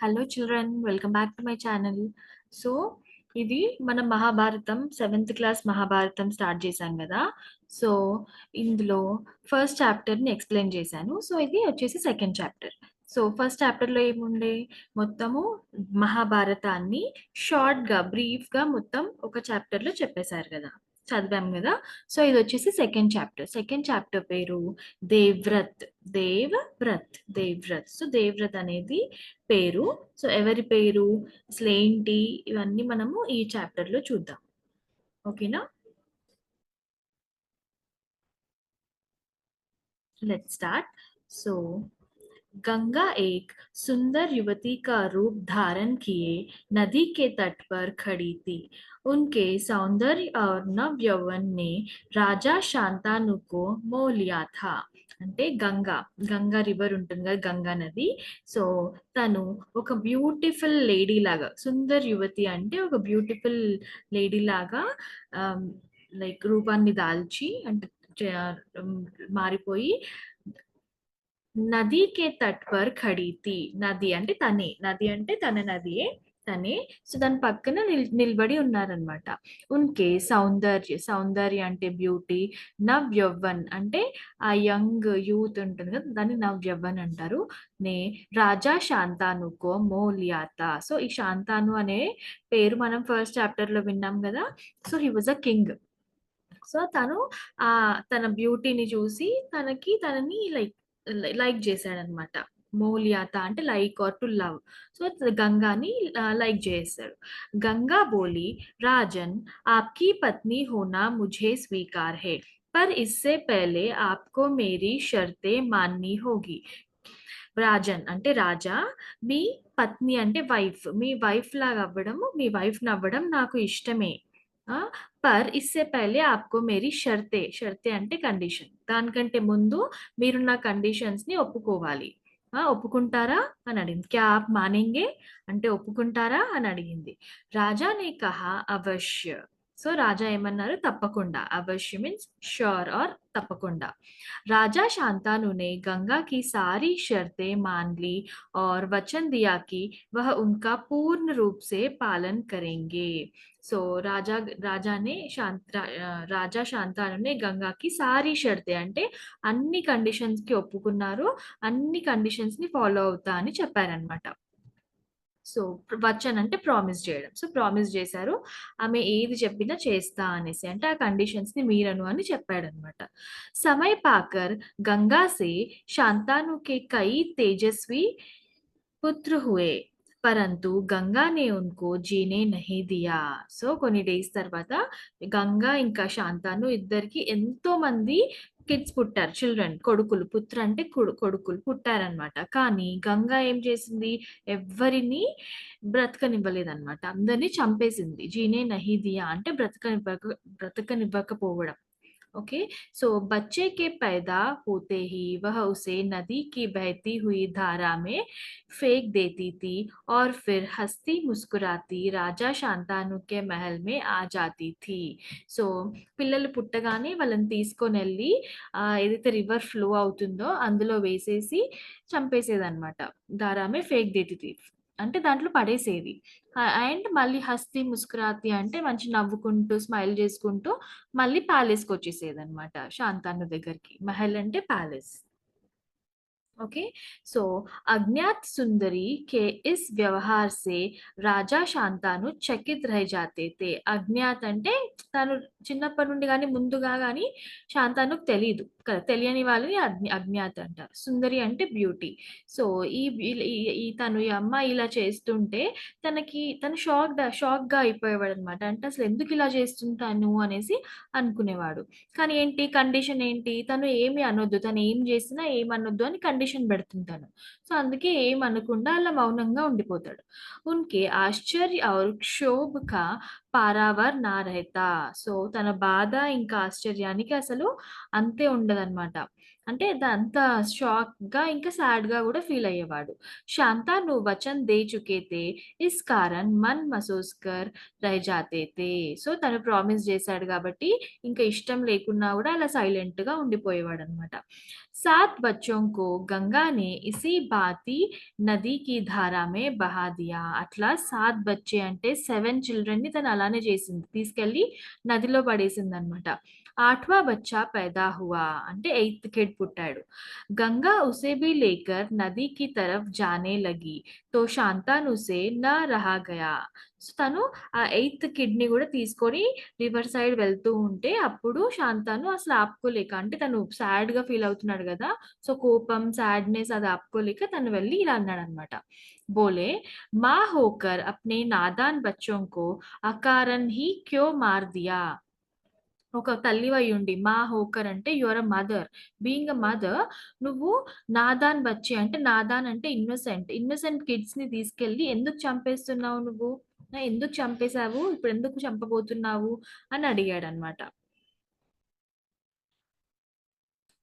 Hello children, welcome back to my channel. So ఇది మన Mahabharatam 7th class Mahabharatam start చేశాం కదా. సో ఇందులో ఫస్ట్ చాప్టర్ని ఎక్స్ప్లెయిన్ చేశాను. సో ఇది వచ్చేసి సెకండ్ చాప్టర్. సో ఫస్ట్ చాప్టర్లో ఏముండే, మొత్తము మహాభారతాన్ని షార్ట్గా బ్రీఫ్గా మొత్తం ఒక చాప్టర్లో చెప్పేశారు కదా, చదివాం కదా. సో ఇది వచ్చేసి సెకండ్ చాప్టర్ పేరు దేవ్రత్. దేవ్రత్. సో దేవ్రత్ అనేది పేరు. సో ఎవరి పేరు, అసలు ఏంటి, ఇవన్నీ మనము ఈ చాప్టర్ లో చూద్దాం. ఓకేనా, लेट्स स्टार्ट. सो गंगा एक सुंदर युवती का रूप धारण किए नदी के तट पर खड़ी थी. उनके सौंदर्य और नव यौवन ने राजा शांतानु को मोह लिया था. అంటే గంగా గంగా రివర్ ఉంటుంది కదా, గంగా నది. సో తను ఒక బ్యూటిఫుల్ లేడీ లాగా, సుందర్ యువతి అంటే ఒక బ్యూటిఫుల్ లేడీ లాగా లైక్ రూపాన్ని దాల్చి అంటే మారిపోయి నది కే తట్ పర్ ఖడీ థీ. నది అంటే తనే, నది అంటే నదియే, తనే. సో దాని పక్కన నిలబడి ఉన్నారనమాట. ఉన్కే సౌందర్య అంటే బ్యూటీ, నవ్ యవ్వన్ అంటే ఆ యంగ్ యూత్ ఉంటుంది కదా, దాన్ని నవ్ యవ్వన్ అంటారు. నే రాజా శాంతానుకో మోలియాత. సో ఈ శాంతాను అనే పేరు మనం ఫస్ట్ చాప్టర్ లో విన్నాం కదా. So he was a king. So తను ఆ తన బ్యూటీని చూసి తనని లైక్ చేశాడనమాట. మోలియాత అంటే like or to love. So గంగాని లైక్ చేస్తాడు. గంగా బోలి, రాజన్ आपकी पत्नी होना मुझे स्वीकार है, पर इससे पहले आपको मेरी शर्तें माननी होगी. రాజన్ అంటే రాజా, మీ పత్ని అంటే వైఫ్, మీ వైఫ్ లాగా అవ్వడం, మీ వైఫ్ నవ్వడం నాకు ఇష్టమే. ఆ, పర్ ఇస్సే పహలే ఆప్కో మేరీ షర్తే అంటే కండిషన్. దానికంటే ముందు మీరు నా కండిషన్స్ ని ఒప్పుకోవాలి. ఒప్పుకుంటారా అని అడిగింది. క్యా ఆప్ మానేంగే అంటే ఒప్పుకుంటారా అని అడిగింది. రాజా నే కహా అవశ్య. సో రాజా ఏమన్నారు, తప్పకుండా. అవశ్య మీన్స్ ష్యూర్ ఆర్ తప్పకుండా. राजा शांतनु ने गंगा की सारी शर्तें मान ली और वचन दिया कि वह उनका पूर्ण रूप से पालन करेंगे. సో రాజా శాంతానునే గంగాకి సారీ షరతే అంటే అన్ని కండిషన్స్ కి ఒప్పుకున్నారు, అన్ని కండిషన్స్ ని ఫాలో అవుతా అని చెప్పారనమాట. సో వచన్ అంటే ప్రామిస్ చేయడం. సో ప్రామిస్ చేశారు, ఆమె ఏది చెప్పినా చేస్తా అనేసి, అంటే ఆ కండిషన్స్ ని మీరను అని చెప్పాడనమాట. समय पाकर गंगा से शांतानु के कई तेजस्वी पुत्र हुए, परंतु गंगा ने उनको जीने नहीं दिया. సో కొన్ని డేస్ తర్వాత గంగా ఇంకా శాంతాను ఇద్దరికి ఎంతో మంది కిడ్స్ పుట్టారు, చిల్డ్రన్, కొడుకులు. పుత్ర అంటే కొడుకులు పుట్టారనమాట. కానీ గంగా ఏం చేసింది, ఎవ్వరిని బ్రతకనివ్వలేదన్నమాట, అందరినీ చంపేసింది. జీనే నహి దియా అంటే బ్రతకనివ్వకపోవడం. ओके. सो बच्चे के पैदा होते ही वह उसे नदी की बहती हुई धारा में फेंक देती थी और फिर हंसती मुस्कुराती राजा शांतानु के महल में आ जाती थी. సో పిల్లలు పుట్టగానే వాళ్ళని తీసుకొని వెళ్ళి ఏదైతే రివర్ ఫ్లో అవుతుందో అందులో వేసేసి చంపేసేదన్నమాట. దారామే ఫేక్ దేతి అంటే దాంట్లో పడేసేది. అండ్ మళ్ళీ హస్తి ముస్కురాతి అంటే మంచి నవ్వుకుంటూ స్మైల్ చేసుకుంటూ మళ్ళీ ప్యాలెస్కి వచ్చేసేదన్నమాట, శాంతాను దగ్గరికి. మహల్ అంటే ప్యాలెస్. ओके. सो अज्ञात सुंदरी के इस व्यवहार से రాజా శాంతాను చకిత్ రహ జాతే తే. అజ్ఞాత్ అంటే తను చిన్నప్పటి నుండి కానీ ముందుగా కానీ శాంతానుకు తెలియదు కదా, తెలియని వాళ్ళని అజ్ఞాత్ అంటారు. సుందరి అంటే బ్యూటీ. సో ఈ తను ఈ అమ్మాయి ఇలా చేస్తుంటే తను షాక్ గా అయిపోయేవాడు అనమాట. అంటే అసలు ఎందుకు ఇలా చేస్తుంటాను అనేసి అనుకునేవాడు. కానీ ఏంటి కండిషన్ ఏంటి, తను ఏమి అనొద్దు, తను ఏం చేసినా ఏమనొద్దు అని కండిషన్ పెడుతుంటాను. సో అందుకే ఏం అనకుండా అలా మౌనంగా ఉండిపోతాడు. ఉన్కే ఆశ్చర్య ఔర్ క్షోభ కా పారావర్ నా రహతా. సో తన బాధ ఇంకా ఆశ్చర్యానికి అసలు అంతే ఉండదన్నమాట. అంటే అంత షాక్‌గా ఇంకా సాడ్‌గా గూడా ఫీల్ అయ్యేవాడు. 'శాంతनु वचन दे चुके थे, इस कारण मन महसूस कर रह जाते थे.' సో, తను ప్రామిస్ జేశాడు గాబట్టి, ఇంక ఇష్టం లేకున్నా గూడా అలా సైలెంట్‌గా ఉండిపోయేవాడనమాట. 7 बच्चों को गंगा ने इसी भांति నది కి ధారా మే బహా దియా. అట్లా 7 బచ్చే అంటే 7 చిల్డ్రన్‌ని తను అలానే చేసింది. తీసుకెళ్ళి నదిలో పడేసిందనమాట. 8వాं బచ్చా पैदा हुआ అంటే 8థ్ కిడ్ పుట్టాడు. गंगा उसे भी लेकर नदी की तरफ जाने लगी. तो शांतनु से न रहा गया. సో, తను ఆ 8థ్ కిడ్‌ని గూడా తీసుకొని రివర్ సైడ్ వెళ్తూ ఉంటే, అప్పుడు శాంతను అసలు ఆపుకోలేక అంటే తను సాడ్‌గా ఫీల్ అవుతున్నాడు గదా! సో, కోపం, సాడ్‌నెస్ అది ఆపుకోలేక తను వెళ్లి ఇలా అన్నాడన్నమాట. बोले माँ होकर अपने नादान बच्चों को अकारण ही क्यों मार दिया? ఒక తల్లివయ్యుండి మా హోకర్ అంటే you are a mother. Being a mother నువ్వు నాదాన్ బచ్చే అంటే నాదాన్ అంటే ఇన్నోసెంట్. ఇన్నోసెంట్ కిడ్స్‌ని తీసుకెళ్ళి ఎందుకు చంపేస్తున్నావు నువ్వు? ఎందుకు చంపేసావు? ఇప్పుడెందుకు చంపబోతున్నావు? అని అడిగాడన్నమాట.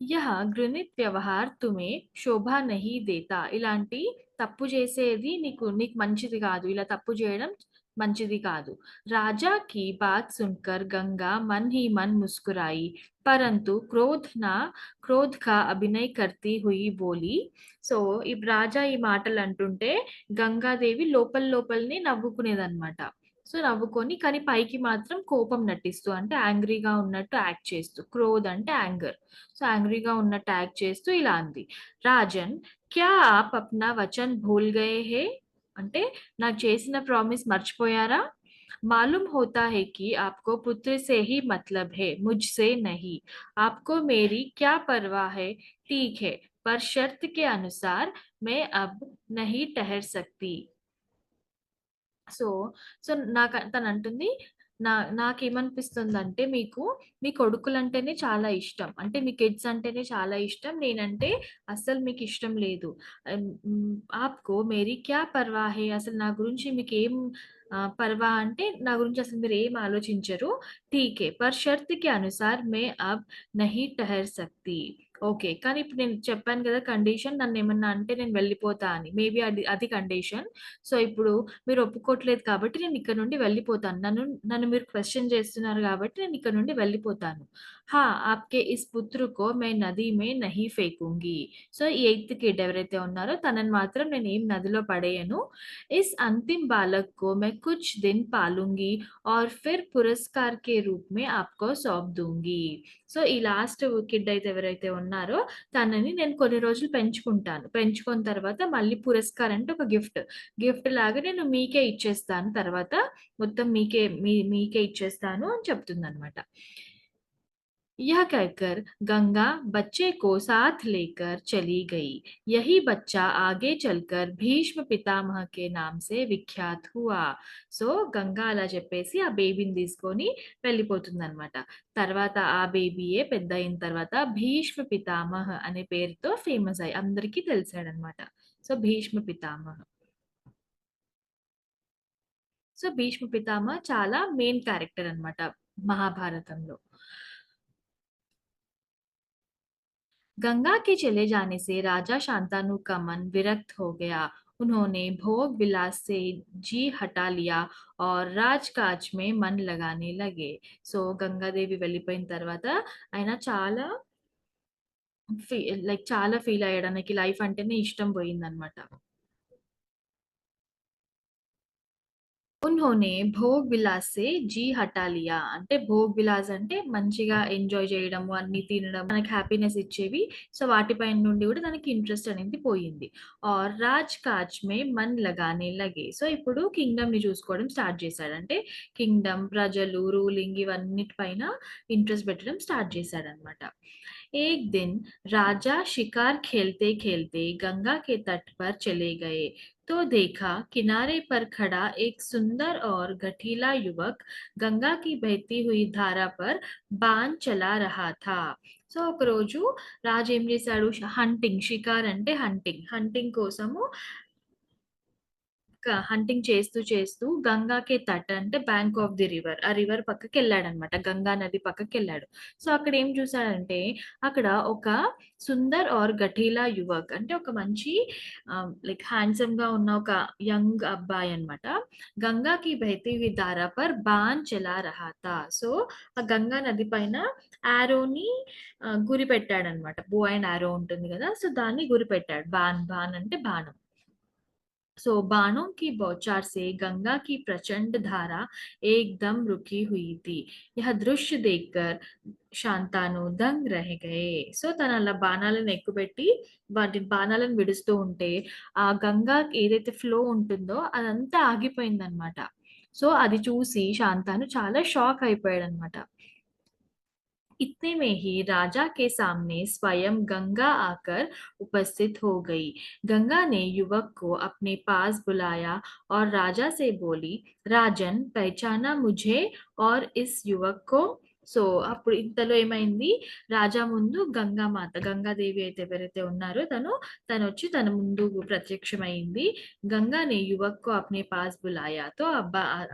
యహ घृणित వ్యవహార్ తుమే శోభా నహీ దేతా. ఇలాంటి తప్పు చేసేది నీకు మంచిది కాదు. ఇలా తప్పు చేయడం మంచిది కాదు. రాజా की बात सुनकर गंगा मन ही मन मुस्कुराई, परंतु क्रोध का अभिनय करती हुई बोली. సో, ఈ రాజా ఈ మాటలు అంటుంటే గంగాదేవి లోపల లోపలనే నవ్వుకునేదన్నమాట. సో, నవ్వుకొని కానీ పైకి మాత్రం కోపం నటిస్తూ అంటే యాంగ్రీగా ఉన్నట్టు యాక్ట్ చేస్తూ. క్రోధ్ అంటే యాంగర్. సో, యాంగ్రీగా ఉన్నట్టు యాక్ట్ చేస్తూ ఇలా అంది. రాజన్ క్యా ఆప్ అప్నా వచన్ భూల్ గయే హే? అంటే నాకు చేసిన ప్రామిస్ మర్చిపోయారా? मालूम होता है कि आपको पुत्र से ही मतलब है, मुझसे नहीं. आपको मेरी क्या परवाह है? ठीक है, पर शर्त के अनुसार मैं अब नहीं ठहर सकती. సో, సో, తనంటుంది నాకేమనిపిస్తుందంటే మీ కొడుకులంటేనే చాలా ఇష్టం. అంటే మీ కిడ్స్ అంటేనే చాలా ఇష్టం. నేనంటే అస్సలు మీకిష్టం లేదు. ఆప్‌కో మేరీ క్యా పర్వా హై? అసలు నా గురించి మీకేం పర్వా అంటే నా గురించి అసలు మీరేం ఆలోచించరు. ఠీక్ హై. పర్ షర్త్ కే అనుసార్ మే అబ్ నహీ ठहर सकती. ఓకే. కానీ ఇప్పుడు నేను చెప్పాను గదా! కండిషన్ నన్నేమన్నా అంటే నేను వెళ్ళిపోతా అని. మేబీ అది కండిషన్. సో, ఇప్పుడు మీరు ఒప్పుకోవట్లేదు కాబట్టి నేనిక్కడి నుండి వెళ్ళిపోతాను. నన్ను నన్ను మీరు క్వెషన్ చేస్తున్నారు గాబట్టి నేనిక్కడి నుండి వెళ్ళిపోతాను. हाँ, आपके इस पुत्र को मैं नदी में नहीं फेंकूँगी. సో, ఈ ఎయిత్ కిడ్ ఎవరైతే ఉన్నారో తనని మాత్రం నేనేం నదిలో పడేయను. इस अंतिम बालक को मैं कुछ दिन पालूँगी और फिर पुरस्कार के रूप में आपको सौंप दूँगी. సో, ఈ లాస్ట్ కిడ్ అయితే ఎవరైతే ఉన్నారో తనని నేను కొన్ని రోజులు పెంచుకుంటాను. పెంచుకున్న తర్వాత మళ్ళీ పురస్కార్ అంటే ఒక గిఫ్ట్. గిఫ్ట్ లాగా నేను మీకే ఇచ్చేస్తాను తర్వాత. మొత్తం మీకే ఇచ్చేస్తాను అని చెప్తుందనమాట. यह कहकर गंगा बच्चे को साथ लेकर चली गई. यही बच्चा आगे चलकर भीष्म पितामह के नाम से విఖ్యాత్ హువా. సో, గంగా అలా చెప్పేసి ఆ బేబీని తీసుకొని వెళ్ళిపోతుందనమాట. తర్వాత ఆ బేబీయే పెద్దయిన తర్వాత భీష్మ పితామహ్ అనే పేరుతో ఫేమస్ అయ్యి అందరికీ తెలిసాడనమాట. సో, భీష్మ పితామహ్. సో, భీష్మ పితామహ్ చాలా మెయిన్ క్యారెక్టర్ అన్నమాట మహాభారతంలో. गंगा के चले जाने से राजा शांतनु का मन विरक्त हो गया. उन्होंने भोग विलास से जी हटा लिया और రాజ్‌కాజ్ में मन लगाने लगे. సో, గంగాదేవి వెళ్ళిపోయిన తర్వాత ఆయన చాలా ఫీ చాలా ఫీల్ అయ్యాడు. ఆయనకి లైఫ్ అంటేనే ఇష్టం పోయిందన్నమాట. ఉన్హోనే భోగ్ విలాస్ సే జీ హటా లియా. అంటే భోగ్ విలాస్ అంటే మంచిగా ఎంజాయ్ చేయడము, అన్నీ తినడం, మనకి హ్యాపీనెస్ ఇచ్చేవి. సో, వాటిపైన నుండి కూడా తనకి ఇంట్రెస్ట్ అనేది పోయింది. और రాజ్ కాజ్ మే మన్ లగానే లగే. సో, ఇప్పుడు కింగ్డమ్‌ని చూసుకోవడం స్టార్ట్ చేశాడు. అంటే కింగ్డమ్, ప్రజలు, రూలింగ్ ఇవన్నిటి పైన ఇంట్రెస్ట్ పెట్టడం స్టార్ట్ చేశాడన్నమాట. एक दिन राजा शिकार खेलते-खेलते गंगा के तट पर चले गए, तो देखा किनारे पर खड़ा एक सुंदर और गठीला युवक गंगा की बहती हुई धारा पर बाण चला रहा था. సో, ఒకరోజు రాజు ఏం చేశాడు హంటింగ్ షికార్ అంటే హంటింగ్ కోసము హంటింగ్ చేస్తూ చేస్తూ గంగాకే తట్ అంటే బ్యాంక్ ఆఫ్ ది రివర్. ఆ రివర్ పక్కకెళ్ళాడనమాట. గంగా నది పక్కకెళ్ళాడు. సో, అక్కడ ఏం చూసాడంటే అక్కడ ఒక సుందర్ ఔర్ గఠీలా యువక్ అంటే ఒక మంచి లైక్ హ్యాండ్సమ్‌గా ఉన్న ఒక యంగ్ అబ్బాయి అన్నమాట. గంగా కి బహతీ హుయి ధారా పర్ బాన్ చలా రహా థా. సో, ఆ గంగా నది పైన యారోని గురి పెట్టాడన్నమాట. బో అండ్ యారో ఉంటుంది గదా! సో, దాన్ని గురిపెట్టాడు. బాన్ అంటే బాణం. सो बाणों की बौछार से गंगा की प्रचंड धारा एकदम रुकी हुई थी. यह दृश्य देखकर శాంతాను దంగ్ రహ గయే. సో తను అలా బాణాలను ఎక్కుపెట్టి వాటి బాణాలను విడుస్తూ ఉంటే ఆ గంగా ఏదైతే ఫ్లో ఉంటుందో అదంతా ఆగిపోయిందనమాట. సో అది చూసి శాంతాను చాలా షాక్ అయిపోయాడనమాట. इतने में ही राजा के सामने स्वयं गंगा आकर उपस्थित हो गई। गंगा ने युवक को अपने पास बुलाया और राजा से बोली, राजन पहचाना मुझे और इस युवक को. సో అప్పుడు ఇంతలో ఏమైంది, రాజా ముందు గంగామాత గంగాదేవి అయితే ఎవరైతే ఉన్నారో తనొచ్చి తన ముందు ప్రత్యక్షమైంది. గంగానే యువక్ అప్నే పాస్ బులాయా. తో ఆ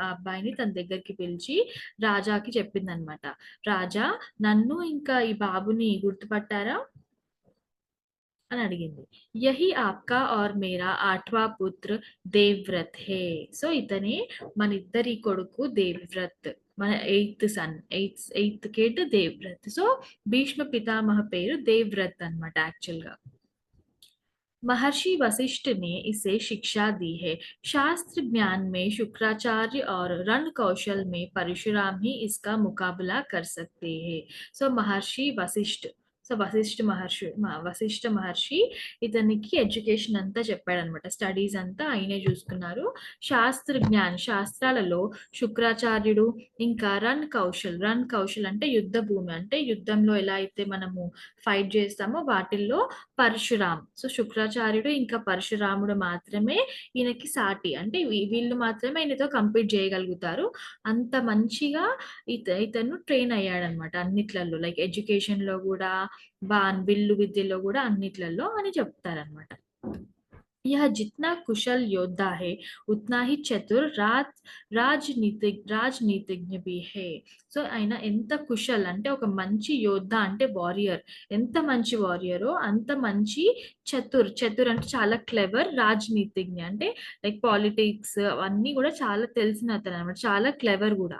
అబ్బాయిని తన దగ్గరికి పిలిచి రాజాకి చెప్పిందనమాట. రాజా, నన్ను ఇంకా ఈ బాబుని గుర్తుపట్టారా అని అడిగింది. యహీ ఆప్కా ఔర్ మేరా 8వాं పుత్ర దేవ్వ్రత్ హే. సో ఇతనే మన ఇద్దరి కొడుకు దేవ్వ్రత్. మన ఎయిత్ కిడ్ దేవ్వ్రత్. సో భీష్మ పితామహ పేరు దేవ్వ్రత్ అన్నమాట యాక్చువల్‌గా. महर्षि वशिष्ठ ने इसे शिक्षा दी है। शास्त्र ज्ञान में शुक्राचार्य और रण कौशल में परशुराम ही इसका मुकाबला कर सकते हैं. సో మహర్షి వశిష్ఠ్. సో వశిష్ఠ మహర్షి ఇతనికి ఎడ్యుకేషన్ అంతా చెప్పాడనమాట. స్టడీస్ అంతా ఆయనే చూసుకున్నారు. శాస్త్ర జ్ఞాన్ శాస్త్రాలలో శుక్రాచార్యుడు, ఇంకా రన్ కౌశల్ అంటే యుద్ధ భూమి అంటే యుద్ధంలో ఎలా అయితే మనము ఫైట్ చేస్తామో వాటిల్లో పరశురామ్. సో శుక్రాచార్యుడు ఇంకా పరశురాముడు మాత్రమే ఈయనకి సాటి. అంటే వీళ్ళు మాత్రమే ఈయనతో కంపీట్ చేయగలుగుతారు. అంత మంచిగా ఇతను ట్రైన్ అయ్యాడనమాట అన్నిట్లలో. లైక్ ఎడ్యుకేషన్‌లో గూడా, విల్లు విద్యలో గూడా అన్నిట్లలో అని చెప్తారనమాట. यह जितना कुशल योद्धा है उतना ही చతుర్ రాజనీతిజ్ఞ भी है. సో ఆయన ఎంత కుశల్ అంటే ఒక మంచి యోద్ధ అంటే వారియర్. ఎంత మంచి వారియరో అంత మంచి చతుర్ అంటే చాలా క్లెవర్. రాజనీతిజ్ఞ అంటే లైక్ పాలిటిక్స్ అవన్నీ కూడా చాలా తెలిసిన అతను అనమాట. చాలా క్లెవర్ కూడా.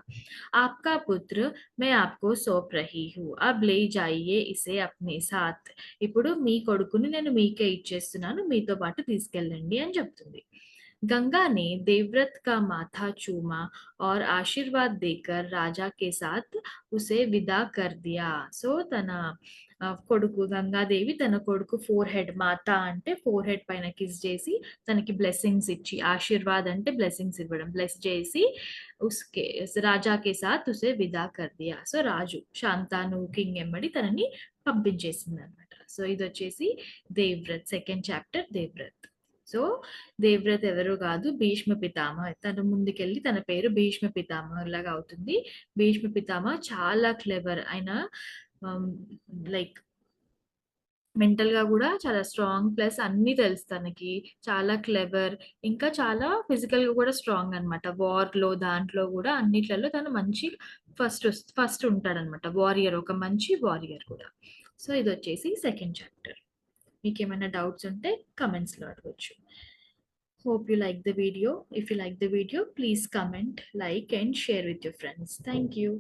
आपका पुत्र मैं आपको सौंप रही हूँ, अब ले जाइए इसे अपने साथ. ఇప్పుడు మీ కొడుకుని నేను మీకే ఇచ్చేస్తున్నాను, మీతో పాటు తీసుకెళ్ళండి అని చెప్తుంది. गंगा ने देवव्रत का माथा चूमा और आशीर्वाद देकर राजा के साथ उसे विदा कर दिया. సో తన కొడుకు గంగాదేవి తన కొడుకు ఫోర్ హెడ్ మాత అంటే ఫోర్ హెడ్ పైన కిస్ చేసి తనకి బ్లెస్సింగ్స్ ఇచ్చి, ఆశీర్వాద్ అంటే బ్లెస్సింగ్స్ ఇవ్వడం, బ్లెస్ చేసి ఉస్కే రాజా కే సాత్ ఉసే విదా కర్ దియా. సో రాజు శాంతాను కింగ్ ఎమ్మడి తనని పంపించేసింది అనమాట. సో ఇది వచ్చేసి దేవ్వ్రత్ సెకండ్ చాప్టర్ దేవ్వ్రత్. సో దేవ్వ్రత్ ఎవరు కాదు, భీష్మ పితామహ. తను ముందుకెళ్ళి తన పేరు భీష్మ పితామహ లాగా అవుతుంది. భీష్మ పితామహ చాలా క్లెవర్. ఆయన లైక్ మెంటల్‌గా గూడా చాలా స్ట్రాంగ్. ప్లస్ అన్నీ తెలుసు తనకి. చాలా క్లెవర్. ఇంకా చాలా ఫిజికల్‌గా గూడా స్ట్రాంగ్ అనమాట. వార్‌లో దాంట్లో గూడా అన్నిట్లలో తను మంచి ఫస్ట్ ఉంటాడనమాట. వారియర్. ఒక మంచి వారియర్ కూడా. సో ఇదొచ్చేసి సెకండ్ చాప్టర్. మీకేమైనా డౌట్స్ ఉంటే కామెంట్స్‌లో అడగొచ్చు. Hope you like the video. If you like the video, please comment, like and share with your friends. Thank you.